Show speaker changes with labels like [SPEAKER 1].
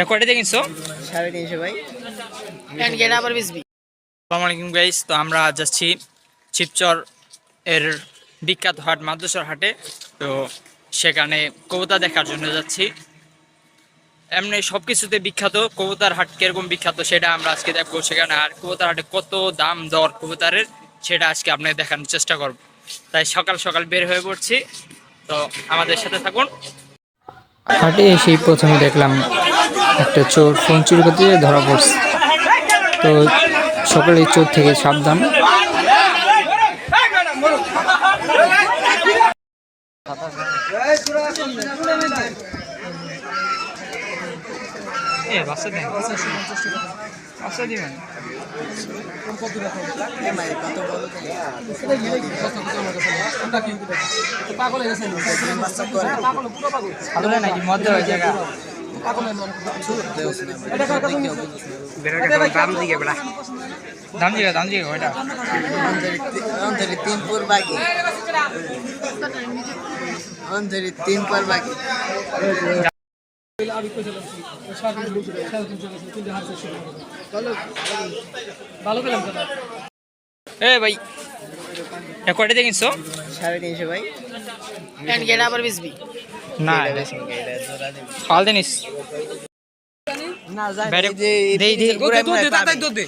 [SPEAKER 1] কয়টা দিয়ে কিনছো?
[SPEAKER 2] 350 ভাই।
[SPEAKER 1] আসসালামু আলাইকুম গাইস, তো আমরা যাচ্ছি শিবচর এর বিখ্যাত হাট মাদ্রাসার হাটে। তো সেখানে কবুতর দেখার জন্য যাচ্ছি। এমনি সব কিছুতে বিখ্যাত, কবুতর হাট কিরকম বিখ্যাত সেটা আমরা আজকে দেখবো। সেখানে আর কবুতর হাটে কত দাম দর কবুতরের সেটা আজকে আপনাদের দেখানোর চেষ্টা করব। তাই সকাল সকাল বের হয়ে পড়ছি, তো আমাদের সাথে থাকুন।
[SPEAKER 3] হাটে এসেই প্রথমে দেখলাম একটা চোর ফোন চুরি করতে গিয়ে ধরা পড়ছে। তো সকালে চোর থেকে সাবধান।
[SPEAKER 1] নাকি মধ্য হয়ে জায়গা দাম দিকে ওইটা
[SPEAKER 2] तीन पर बाकी
[SPEAKER 1] এ ভাই কয়টা দিয়ে কিনছো?
[SPEAKER 2] 350 ভাই।
[SPEAKER 1] না পাল দিনিস
[SPEAKER 2] না
[SPEAKER 1] বাইরে দেই